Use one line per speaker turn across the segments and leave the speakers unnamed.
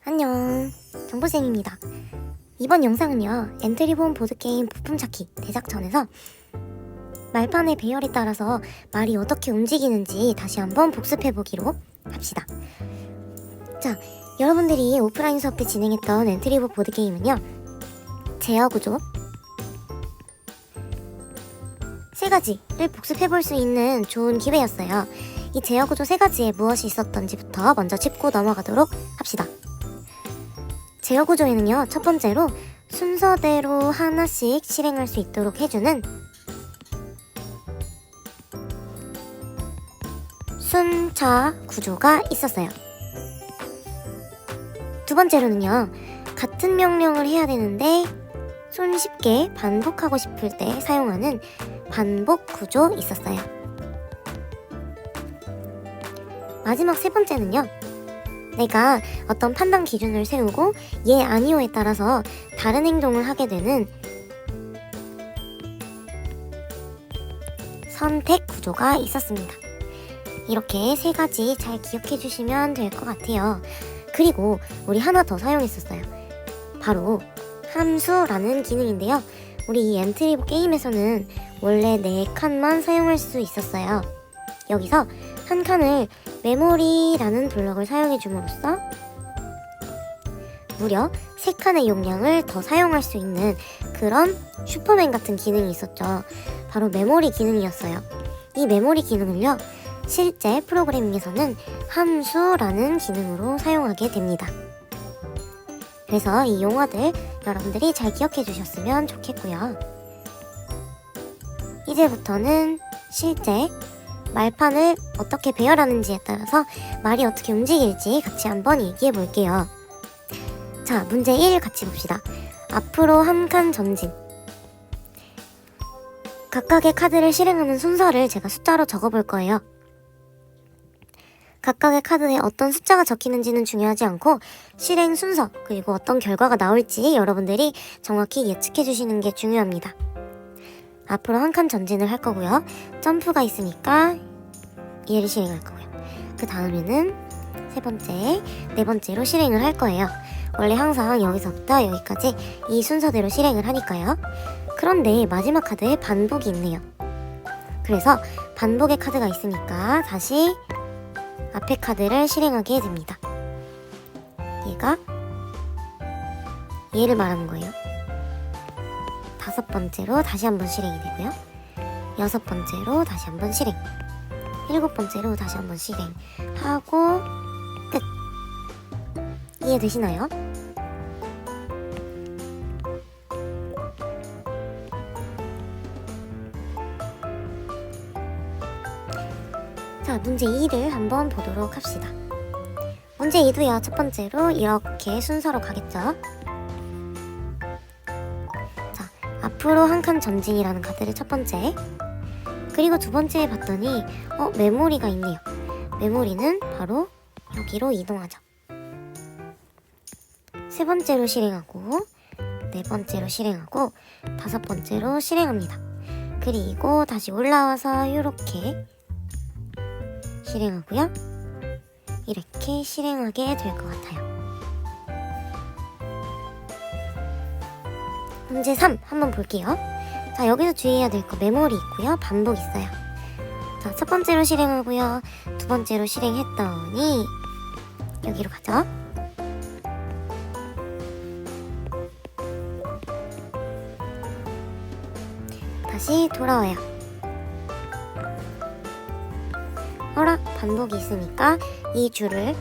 안녕, 정보쌤입니다. 이번 영상은요, 엔트리본 보드게임 부품 찾기 대작전에서 말판의 배열에 따라서 말이 어떻게 움직이는지 다시 한번 복습해보기로 합시다. 자, 여러분들이 오프라인 수업 때 진행했던 엔트리본 보드게임은요, 제어 구조 세 가지를 복습해볼 수 있는 좋은 기회였어요. 이 제어 구조 세 가지에 무엇이 있었던지부터 먼저 짚고 넘어가도록 합시다. 제어 구조에는요, 첫 번째로 순서대로 하나씩 실행할 수 있도록 해주는 순차 구조가 있었어요. 두 번째로는요, 같은 명령을 해야 되는데 손쉽게 반복하고 싶을 때 사용하는 반복 구조 있었어요. 마지막 세 번째는요, 내가 어떤 판단 기준을 세우고 예, 아니오에 따라서 다른 행동을 하게 되는 선택 구조가 있었습니다. 이렇게 세 가지 잘 기억해 주시면 될 것 같아요. 그리고 우리 하나 더 사용했었어요. 바로 함수라는 기능인데요. 우리 이 엔트리보 게임에서는 원래 4칸만 사용할 수 있었어요. 여기서 한 칸을 메모리라는 블럭을 사용해 줌으로써 무려 3칸의 용량을 더 사용할 수 있는 그런 슈퍼맨 같은 기능이 있었죠. 바로 메모리 기능이었어요. 이 메모리 기능을요, 실제 프로그래밍에서는 함수라는 기능으로 사용하게 됩니다. 그래서 이 용어들 여러분들이 잘 기억해 주셨으면 좋겠고요. 이제부터는 실제 말판을 어떻게 배열하는지에 따라서 말이 어떻게 움직일지 같이 한번 얘기해 볼게요. 자, 문제 1 같이 봅시다. 앞으로 한 칸 전진. 각각의 카드를 실행하는 순서를 제가 숫자로 적어 볼 거예요. 각각의 카드에 어떤 숫자가 적히는지는 중요하지 않고 실행 순서 그리고 어떤 결과가 나올지 여러분들이 정확히 예측해 주시는 게 중요합니다. 앞으로 한 칸 전진을 할 거고요. 점프가 있으니까 얘를 실행할 거고요. 그 다음에는 세 번째, 네 번째로 실행을 할 거예요. 원래 항상 여기서부터 여기까지 이 순서대로 실행을 하니까요. 그런데 마지막 카드에 반복이 있네요. 그래서 반복의 카드가 있으니까 다시 앞에 카드를 실행하게 됩니다. 얘를 말하는 거예요. 5번째로 다시 한번 실행이 되고요. 6번째로 다시 한번 실행. 7번째로 다시 한번 실행하고 끝. 이해되시나요? 자, 문제 2를 한번 보도록 합시다. 문제 2도요. 첫 번째로 이렇게 순서로 가겠죠. 자, 앞으로 한 칸 전진이라는 카드를 첫 번째, 그리고 두 번째에 봤더니 메모리가 있네요. 메모리는 바로 여기로 이동하죠. 세 번째로 실행하고, 네 번째로 실행하고, 5번째로 실행합니다. 그리고 다시 올라와서 이렇게 실행하고요. 이렇게 실행하게 될 것 같아요. 문제 3 한번 볼게요. 자, 여기서 주의해야 될 거 메모리 있고요. 반복 있어요. 자, 첫 번째로 실행하고요. 두 번째로 실행했더니 여기로 가죠. 다시 돌아와요. 어라? 반복이 있으니까 이 줄을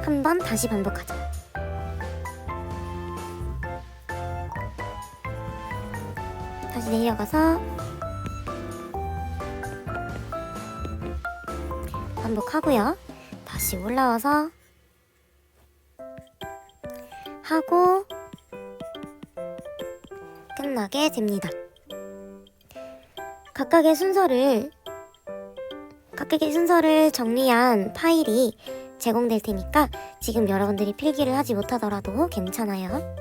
한번 다시 반복하죠. 다시 내려가서 반복하고요. 다시 올라와서 하고 끝나게 됩니다. 각각의 순서를 정리한 파일이 제공될 테니까 지금 여러분들이 필기를 하지 못하더라도 괜찮아요.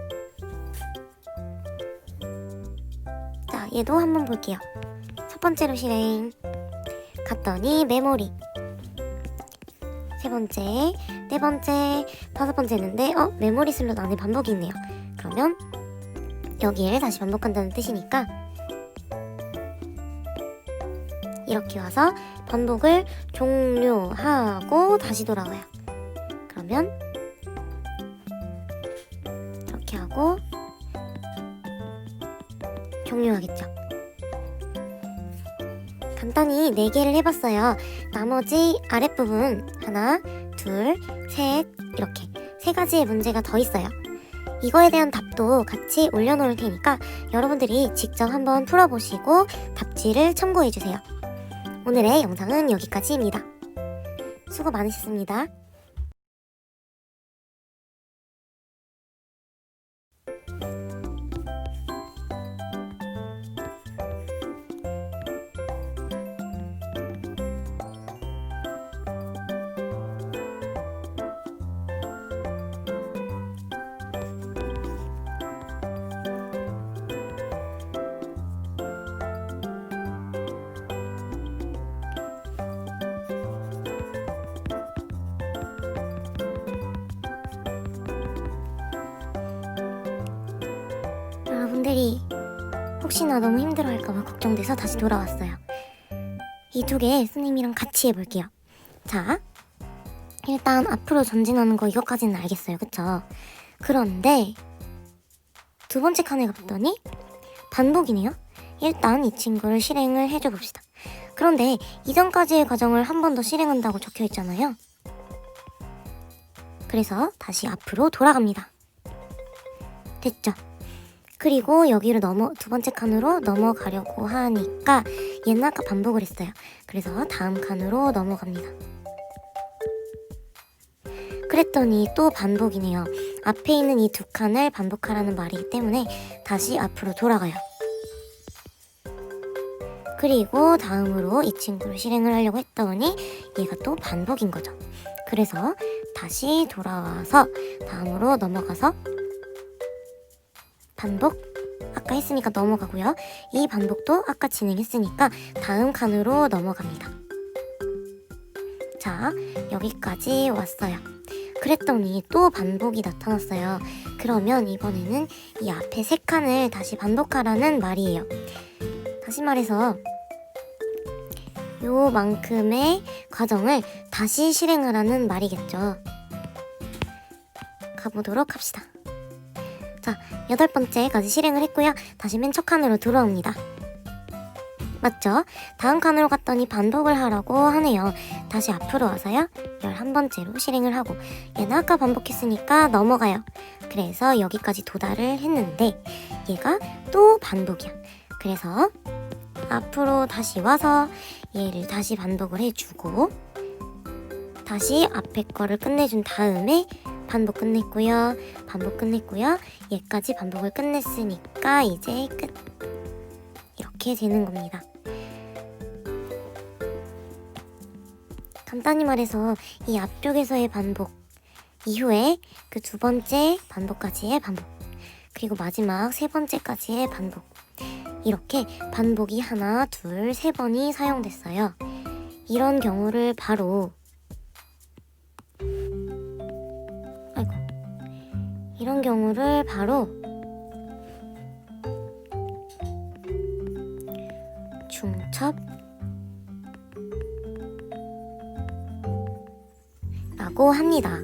자, 얘도 한번 볼게요. 첫 번째로 실행 갔더니 메모리, 세 번째, 네 번째, 다섯 번째 했는데 메모리 슬롯 안에 반복이 있네요. 그러면 여기를 다시 반복한다는 뜻이니까 이렇게 와서 반복을 종료하고 다시 돌아와요. 그러면 이렇게 하고 종료하겠죠. 간단히 4개를 해봤어요. 나머지 아랫부분 하나, 둘, 셋 이렇게 3가지의 문제가 더 있어요. 이거에 대한 답도 같이 올려놓을 테니까 여러분들이 직접 한번 풀어보시고 답지를 참고해주세요. 오늘의 영상은 여기까지입니다. 수고 많으셨습니다. 여러분들이 혹시나 너무 힘들어할까봐 걱정돼서 다시 돌아왔어요. 이 2개 스님이랑 같이 해볼게요. 자, 일단 앞으로 전진하는 거 이것까지는 알겠어요. 그쵸? 그런데 두 번째 칸에 갔더니 반복이네요. 일단 이 친구를 실행을 해줘 봅시다. 그런데 이전까지의 과정을 한 번 더 실행한다고 적혀 있잖아요. 그래서 다시 앞으로 돌아갑니다. 됐죠? 그리고 여기를 두 번째 칸으로 넘어가려고 하니까 얘는 아까 반복을 했어요. 그래서 다음 칸으로 넘어갑니다. 그랬더니 또 반복이네요. 앞에 있는 이 2칸을 반복하라는 말이기 때문에 다시 앞으로 돌아가요. 그리고 다음으로 이 친구를 실행을 하려고 했더니 얘가 또 반복인 거죠. 그래서 다시 돌아와서 다음으로 넘어가서 반복 아까 했으니까 넘어가고요. 이 반복도 아까 진행했으니까 다음 칸으로 넘어갑니다. 자, 여기까지 왔어요. 그랬더니 또 반복이 나타났어요. 그러면 이번에는 이 앞에 3칸을 다시 반복하라는 말이에요. 다시 말해서 요만큼의 과정을 다시 실행하라는 말이겠죠. 가보도록 합시다. 자, 8번째까지 실행을 했고요. 다시 맨 첫 칸으로 들어옵니다. 맞죠? 다음 칸으로 갔더니 반복을 하라고 하네요. 다시 앞으로 와서요. 11번째로 실행을 하고 얘는 아까 반복했으니까 넘어가요. 그래서 여기까지 도달을 했는데 얘가 또 반복이야. 그래서 앞으로 다시 와서 얘를 다시 반복을 해주고 다시 앞에 거를 끝내준 다음에 반복 끝냈고요. 반복 끝냈고요. 얘까지 반복을 끝냈으니까 이제 끝. 이렇게 되는 겁니다. 간단히 말해서 이 앞쪽에서의 반복 이후에 그 2번째 반복까지의 반복 그리고 마지막 3번째까지의 반복 이렇게 반복이 하나, 둘, 3번이 사용됐어요. 이런 경우를 바로 이런 경우를 바로 중첩라고 합니다.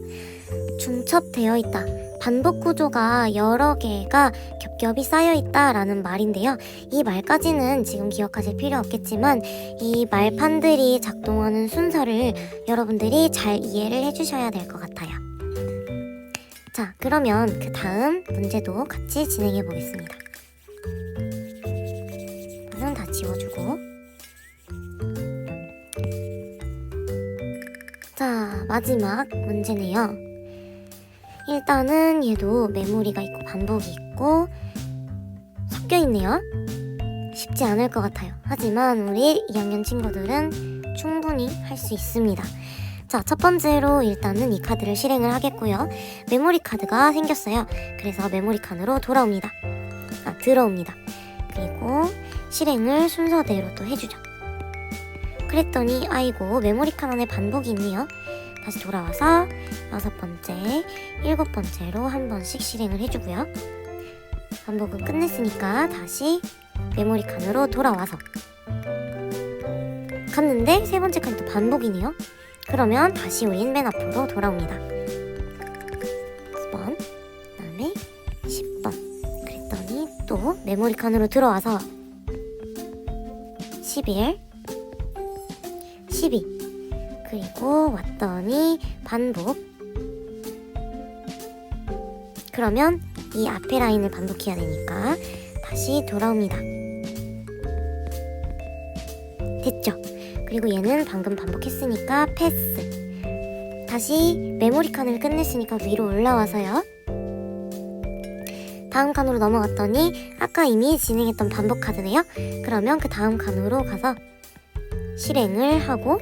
중첩되어 있다. 반복 구조가 여러 개가 겹겹이 쌓여 있다라는 말인데요. 이 말까지는 지금 기억하실 필요 없겠지만 이 말판들이 작동하는 순서를 여러분들이 잘 이해를 해주셔야 될 것 같아요. 자, 그러면 그 다음 문제도 같이 진행해 보겠습니다. 이거는 다 지워주고 자, 마지막 문제네요. 일단은 얘도 메모리가 있고 반복이 있고 섞여 있네요. 쉽지 않을 것 같아요. 하지만 우리 2학년 친구들은 충분히 할 수 있습니다. 자, 첫 번째로 일단은 이 카드를 실행을 하겠고요. 메모리 카드가 생겼어요. 그래서 메모리 칸으로 들어옵니다. 그리고 실행을 순서대로 또 해주죠. 그랬더니 아이고 메모리 칸 안에 반복이 있네요. 다시 돌아와서 6번째, 7번째로 한 번씩 실행을 해주고요. 반복은 끝냈으니까 다시 메모리 칸으로 돌아와서 갔는데 3번째 칸이 또 반복이네요. 그러면 다시 우린 맨 앞으로 돌아옵니다. 9번, 그 다음에 10번. 그랬더니 또 메모리 칸으로 들어와서 11, 12. 그리고 왔더니 반복. 그러면 이 앞에 라인을 반복해야 되니까 다시 돌아옵니다. 됐죠? 그리고 얘는 방금 반복했으니까 패스. 다시 메모리 칸을 끝냈으니까 위로 올라와서요. 다음 칸으로 넘어갔더니 아까 이미 진행했던 반복 카드네요. 그러면 그 다음 칸으로 가서 실행을 하고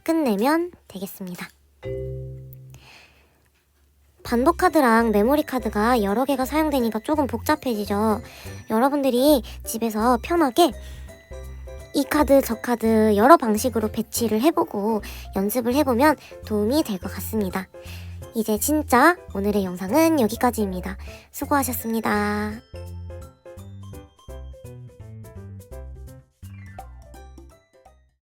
끝내면 되겠습니다. 반복 카드랑 메모리 카드가 여러 개가 사용되니까 조금 복잡해지죠. 여러분들이 집에서 편하게 이 카드 저 카드 여러 방식으로 배치를 해보고 연습을 해보면 도움이 될 것 같습니다. 이제 진짜 오늘의 영상은 여기까지입니다. 수고하셨습니다.